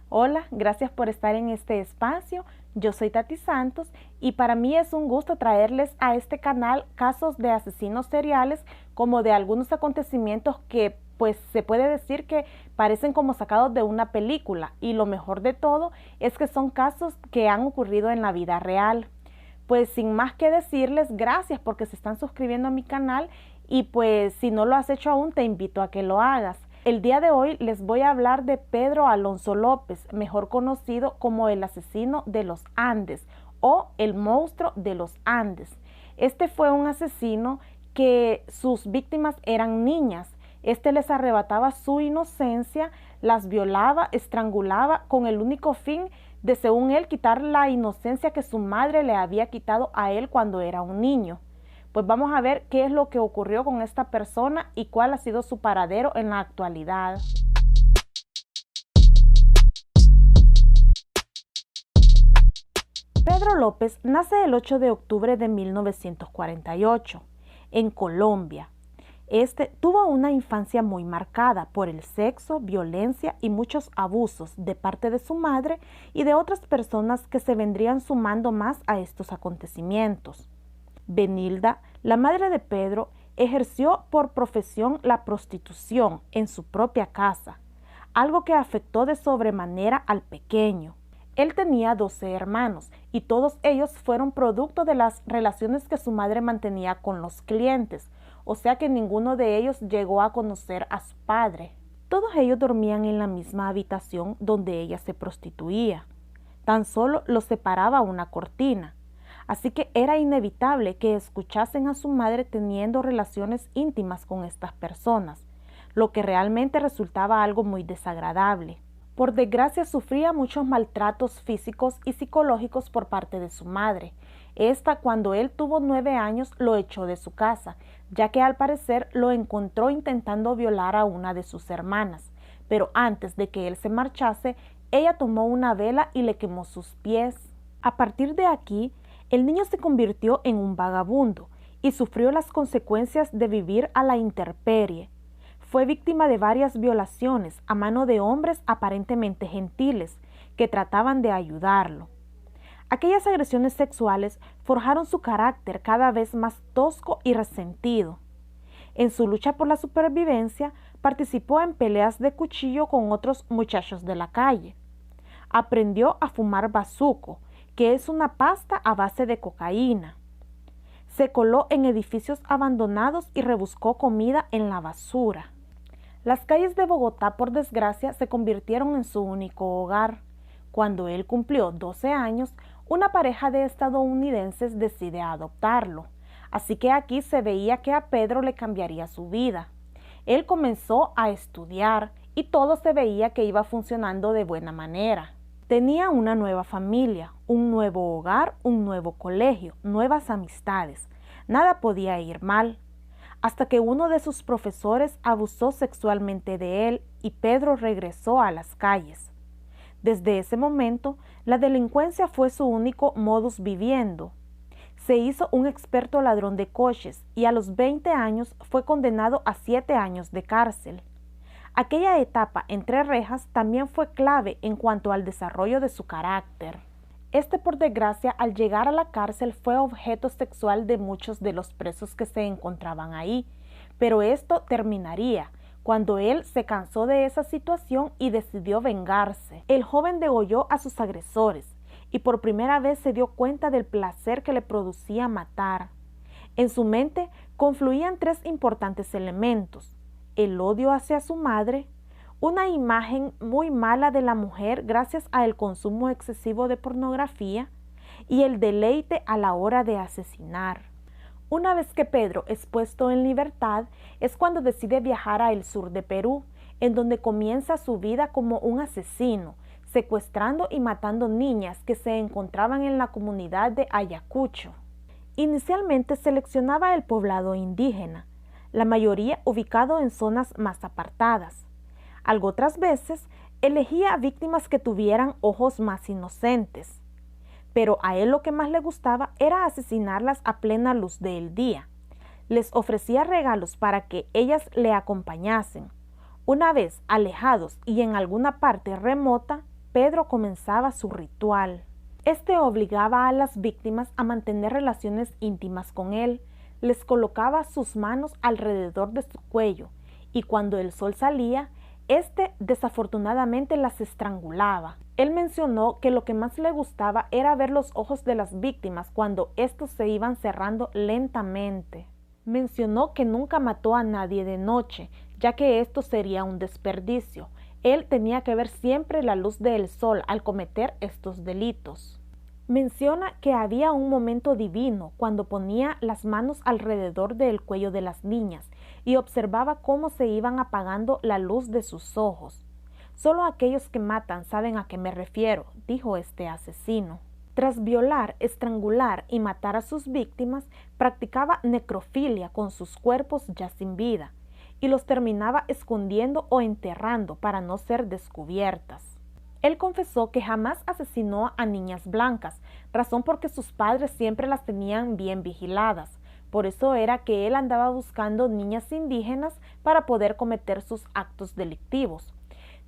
Hola, gracias por estar en este espacio. Yo soy Tati Santos y para mí es un gusto traerles a este canal casos de asesinos seriales como de algunos acontecimientos que pues se puede decir que parecen como sacados de una película y lo mejor de todo es que son casos que han ocurrido en la vida real. Pues sin más que decirles, gracias porque se están suscribiendo a mi canal y pues si no lo has hecho aún te invito a que lo hagas. El día de hoy les voy a hablar de Pedro Alonso López, mejor conocido como el asesino de los Andes o el monstruo de los Andes. Este fue un asesino que sus víctimas eran niñas. Este les arrebataba su inocencia, las violaba, estrangulaba con el único fin de, según él, quitar la inocencia que su madre le había quitado a él cuando era un niño. Pues vamos a ver qué es lo que ocurrió con esta persona y cuál ha sido su paradero en la actualidad. Pedro López nace el 8 de octubre de 1948 en Colombia. Este tuvo una infancia muy marcada por el sexo, violencia y muchos abusos de parte de su madre y de otras personas que se vendrían sumando más a estos acontecimientos. Benilda, la madre de Pedro, ejerció por profesión la prostitución en su propia casa, algo que afectó de sobremanera al pequeño. Él tenía 12 hermanos y todos ellos fueron producto de las relaciones que su madre mantenía con los clientes, o sea que ninguno de ellos llegó a conocer a su padre. Todos ellos dormían en la misma habitación donde ella se prostituía. Tan solo los separaba una cortina. Así que era inevitable que escuchasen a su madre teniendo relaciones íntimas con estas personas, lo que realmente resultaba algo muy desagradable. Por desgracia sufría muchos maltratos físicos y psicológicos por parte de su madre. Esta, cuando él tuvo 9 años, lo echó de su casa, ya que al parecer lo encontró intentando violar a una de sus hermanas. Pero antes de que él se marchase, ella tomó una vela y le quemó sus pies. A partir de aquí, el niño se convirtió en un vagabundo y sufrió las consecuencias de vivir a la intemperie. Fue víctima de varias violaciones a mano de hombres aparentemente gentiles que trataban de ayudarlo. Aquellas agresiones sexuales forjaron su carácter cada vez más tosco y resentido. En su lucha por la supervivencia, participó en peleas de cuchillo con otros muchachos de la calle. Aprendió a fumar bazuco, que es una pasta a base de cocaína. Se coló en edificios abandonados y rebuscó comida en la basura. Las calles de Bogotá, por desgracia, se convirtieron en su único hogar. Cuando él cumplió 12 años, una pareja de estadounidenses decide adoptarlo. Así que aquí se veía que a Pedro le cambiaría su vida. Él comenzó a estudiar y todo se veía que iba funcionando de buena manera. Tenía una nueva familia, un nuevo hogar, un nuevo colegio, nuevas amistades. Nada podía ir mal. Hasta que uno de sus profesores abusó sexualmente de él y Pedro regresó a las calles. Desde ese momento, la delincuencia fue su único modus vivendi. Se hizo un experto ladrón de coches y a los 20 años fue condenado a 7 años de cárcel. Aquella etapa entre rejas también fue clave en cuanto al desarrollo de su carácter. Este, por desgracia, al llegar a la cárcel fue objeto sexual de muchos de los presos que se encontraban ahí, pero esto terminaría cuando él se cansó de esa situación y decidió vengarse. El joven degolló a sus agresores y por primera vez se dio cuenta del placer que le producía matar. En su mente confluían 3 importantes elementos: el odio hacia su madre, una imagen muy mala de la mujer gracias al consumo excesivo de pornografía y el deleite a la hora de asesinar. Una vez que Pedro es puesto en libertad, es cuando decide viajar al sur de Perú, en donde comienza su vida como un asesino, secuestrando y matando niñas que se encontraban en la comunidad de Ayacucho. Inicialmente seleccionaba el poblado indígena, la mayoría ubicado en zonas más apartadas. Algo otras veces elegía víctimas que tuvieran ojos más inocentes, pero a él lo que más le gustaba era asesinarlas a plena luz del día. Les ofrecía regalos para que ellas le acompañasen. Una vez alejados y en alguna parte remota, Pedro comenzaba su ritual. Este obligaba a las víctimas a mantener relaciones íntimas con él, les colocaba sus manos alrededor de su cuello y cuando el sol salía, desafortunadamente las estrangulaba. Él mencionó que lo que más le gustaba era ver los ojos de las víctimas cuando estos se iban cerrando lentamente. Mencionó que nunca mató a nadie de noche, ya que esto sería un desperdicio. Él tenía que ver siempre la luz del sol al cometer estos delitos. Menciona que había un momento divino cuando ponía las manos alrededor del cuello de las niñas y observaba cómo se iban apagando la luz de sus ojos. Solo aquellos que matan saben a qué me refiero, dijo este asesino. Tras violar, estrangular y matar a sus víctimas, practicaba necrofilia con sus cuerpos ya sin vida y los terminaba escondiendo o enterrando para no ser descubiertas. Él confesó que jamás asesinó a niñas blancas, razón porque sus padres siempre las tenían bien vigiladas. Por eso era que él andaba buscando niñas indígenas para poder cometer sus actos delictivos.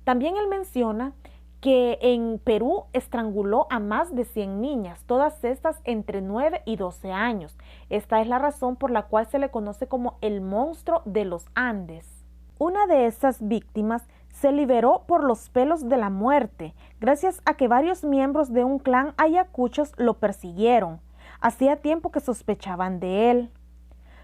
También él menciona que en Perú estranguló a más de 100 niñas, todas estas entre 9 y 12 años. Esta es la razón por la cual se le conoce como el monstruo de los Andes. Una de esas víctimas se liberó por los pelos de la muerte, gracias a que varios miembros de un clan ayacuchos lo persiguieron. Hacía tiempo que sospechaban de él.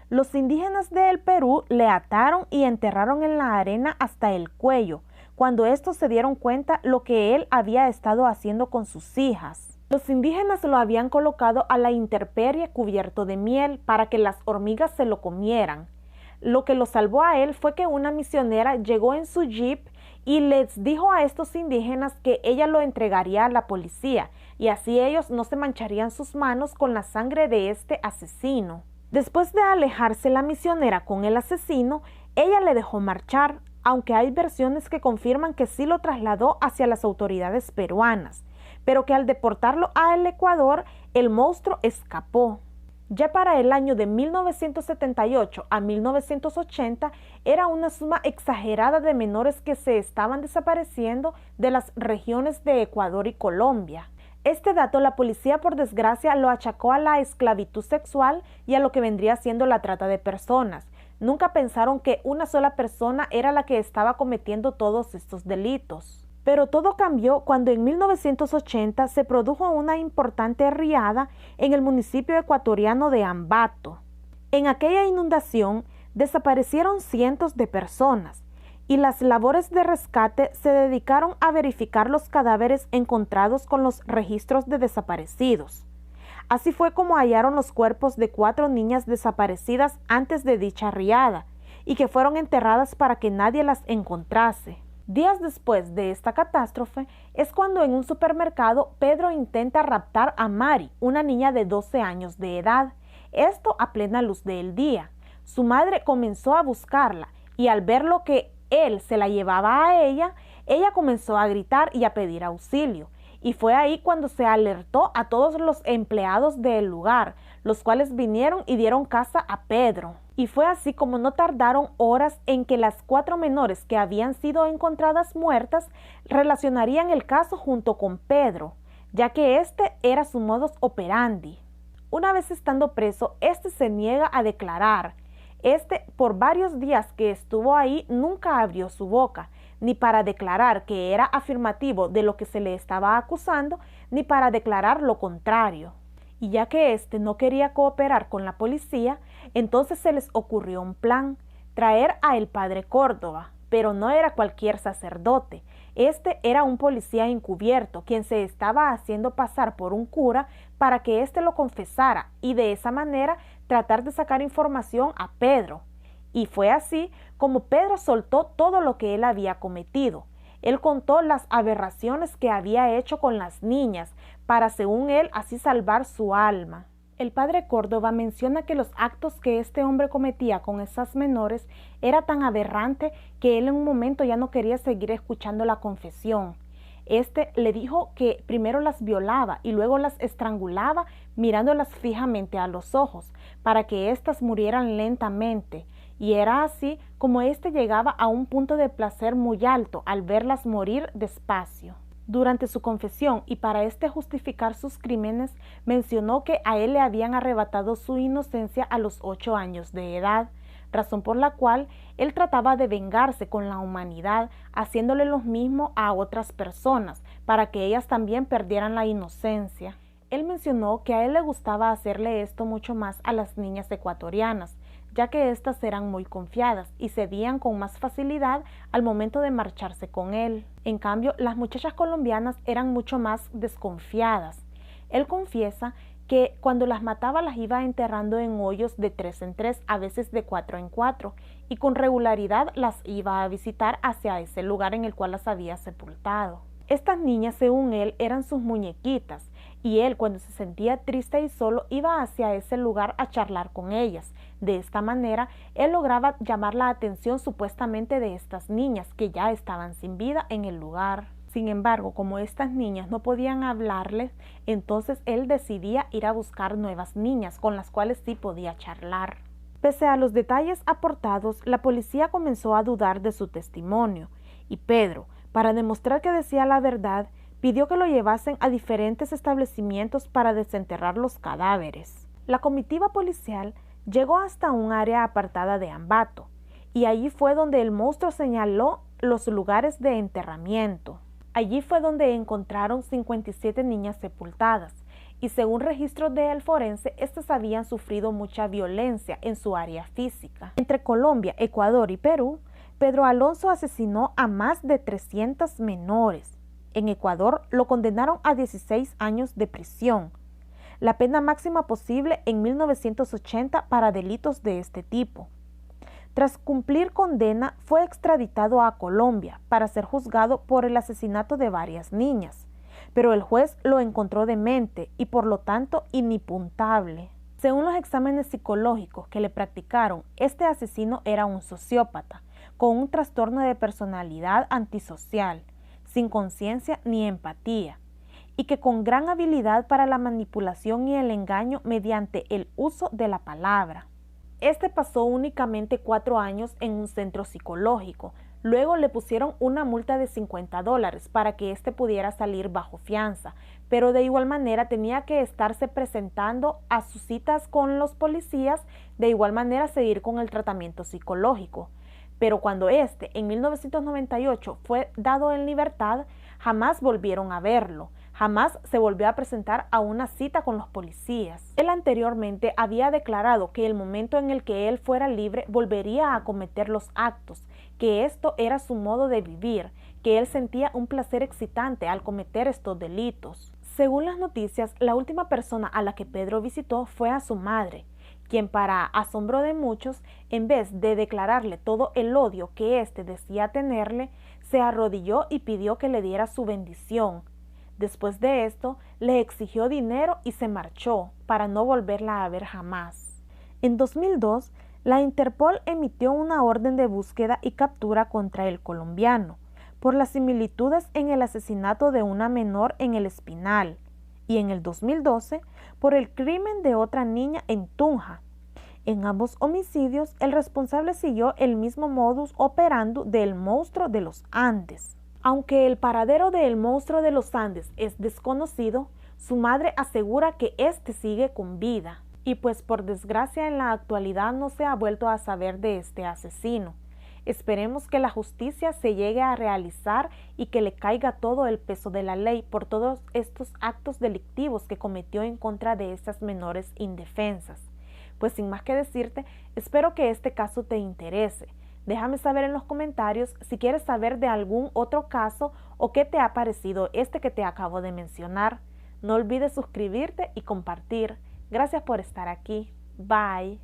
Los indígenas del Perú le ataron y enterraron en la arena hasta el cuello, cuando estos se dieron cuenta lo que él había estado haciendo con sus hijas. Los indígenas lo habían colocado a la intemperie cubierto de miel para que las hormigas se lo comieran. Lo que lo salvó a él fue que una misionera llegó en su jeep y les dijo a estos indígenas que ella lo entregaría a la policía y así ellos no se mancharían sus manos con la sangre de este asesino. Después de alejarse la misionera con el asesino, ella le dejó marchar, aunque hay versiones que confirman que sí lo trasladó hacia las autoridades peruanas, pero que al deportarlo al Ecuador, el monstruo escapó. Ya para el año de 1978 a 1980 era una suma exagerada de menores que se estaban desapareciendo de las regiones de Ecuador y Colombia. Este dato la policía por desgracia lo achacó a la esclavitud sexual y a lo que vendría siendo la trata de personas. Nunca pensaron que una sola persona era la que estaba cometiendo todos estos delitos. Pero todo cambió cuando en 1980 se produjo una importante riada en el municipio ecuatoriano de Ambato. En aquella inundación desaparecieron cientos de personas y las labores de rescate se dedicaron a verificar los cadáveres encontrados con los registros de desaparecidos. Así fue como hallaron los cuerpos de 4 niñas desaparecidas antes de dicha riada y que fueron enterradas para que nadie las encontrase. Días después de esta catástrofe es cuando en un supermercado Pedro intenta raptar a Mari, una niña de 12 años de edad, esto a plena luz del día. Su madre comenzó a buscarla y al ver lo que él se la llevaba a ella comenzó a gritar y a pedir auxilio. Y fue ahí cuando se alertó a todos los empleados del lugar, los cuales vinieron y dieron caza a Pedro. Y fue así como no tardaron horas en que las 4 menores que habían sido encontradas muertas relacionarían el caso junto con Pedro, ya que este era su modus operandi. Una vez estando preso, este se niega a declarar. Por varios días que estuvo ahí, nunca abrió su boca, ni para declarar que era afirmativo de lo que se le estaba acusando, ni para declarar lo contrario. Y ya que no quería cooperar con la policía, entonces se les ocurrió un plan, traer a el padre Córdoba, pero no era cualquier sacerdote. Era un policía encubierto, quien se estaba haciendo pasar por un cura para que lo confesara y de esa manera tratar de sacar información a Pedro. Y fue así como Pedro soltó todo lo que él había cometido. Él contó las aberraciones que había hecho con las niñas para, según él, así salvar su alma. El padre Córdoba menciona que los actos que este hombre cometía con esas menores era tan aberrante que él en un momento ya no quería seguir escuchando la confesión. Le dijo que primero las violaba y luego las estrangulaba mirándolas fijamente a los ojos para que éstas murieran lentamente. Y era así como llegaba a un punto de placer muy alto al verlas morir despacio. Durante su confesión y para justificar sus crímenes, mencionó que a él le habían arrebatado su inocencia a los 8 años de edad, razón por la cual él trataba de vengarse con la humanidad, haciéndole lo mismo a otras personas, para que ellas también perdieran la inocencia. Él mencionó que a él le gustaba hacerle esto mucho más a las niñas ecuatorianas, ya que éstas eran muy confiadas y cedían con más facilidad al momento de marcharse con él. En cambio, las muchachas colombianas eran mucho más desconfiadas. Él confiesa que cuando las mataba las iba enterrando en hoyos de 3 en 3, a veces de 4 en 4, y con regularidad las iba a visitar hacia ese lugar en el cual las había sepultado. Estas niñas, según él, eran sus muñequitas, y él, cuando se sentía triste y solo, iba hacia ese lugar a charlar con ellas. De esta manera, él lograba llamar la atención supuestamente de estas niñas, que ya estaban sin vida en el lugar. Sin embargo, como estas niñas no podían hablarles, entonces él decidía ir a buscar nuevas niñas, con las cuales sí podía charlar. Pese a los detalles aportados, la policía comenzó a dudar de su testimonio, y Pedro, para demostrar que decía la verdad, pidió que lo llevasen a diferentes establecimientos para desenterrar los cadáveres. La comitiva policial llegó hasta un área apartada de Ambato, y allí fue donde el monstruo señaló los lugares de enterramiento. Allí fue donde encontraron 57 niñas sepultadas, y según registros del forense, estas habían sufrido mucha violencia en su área física. Entre Colombia, Ecuador y Perú, Pedro Alonso asesinó a más de 300 menores. En Ecuador lo condenaron a 16 años de prisión, la pena máxima posible en 1980 para delitos de este tipo. Tras cumplir condena, fue extraditado a Colombia para ser juzgado por el asesinato de varias niñas, pero el juez lo encontró demente y por lo tanto inimputable. Según los exámenes psicológicos que le practicaron, este asesino era un sociópata, con un trastorno de personalidad antisocial, sin conciencia ni empatía, y que con gran habilidad para la manipulación y el engaño mediante el uso de la palabra. Este pasó únicamente 4 años en un centro psicológico. Luego le pusieron una multa de $50 para que éste pudiera salir bajo fianza, pero de igual manera tenía que estarse presentando a sus citas con los policías, de igual manera seguir con el tratamiento psicológico. Pero cuando en 1998, fue dado en libertad, jamás volvieron a verlo. Jamás se volvió a presentar a una cita con los policías. Él anteriormente había declarado que el momento en el que él fuera libre volvería a cometer los actos, que esto era su modo de vivir, que él sentía un placer excitante al cometer estos delitos. Según las noticias, la última persona a la que Pedro visitó fue a su madre, quien, para asombro de muchos, en vez de declararle todo el odio que éste decía tenerle, se arrodilló y pidió que le diera su bendición. Después de esto, le exigió dinero y se marchó para no volverla a ver jamás. En 2002, la Interpol emitió una orden de búsqueda y captura contra el colombiano por las similitudes en el asesinato de una menor en El Espinal y en el 2012 por el crimen de otra niña en Tunja. En ambos homicidios, el responsable siguió el mismo modus operandi del monstruo de los Andes. Aunque el paradero del monstruo de los Andes es desconocido, su madre asegura que éste sigue con vida. Y pues por desgracia en la actualidad no se ha vuelto a saber de este asesino. Esperemos que la justicia se llegue a realizar y que le caiga todo el peso de la ley por todos estos actos delictivos que cometió en contra de estas menores indefensas. Pues sin más que decirte, espero que este caso te interese. Déjame saber en los comentarios si quieres saber de algún otro caso o qué te ha parecido este que te acabo de mencionar. No olvides suscribirte y compartir. Gracias por estar aquí. Bye.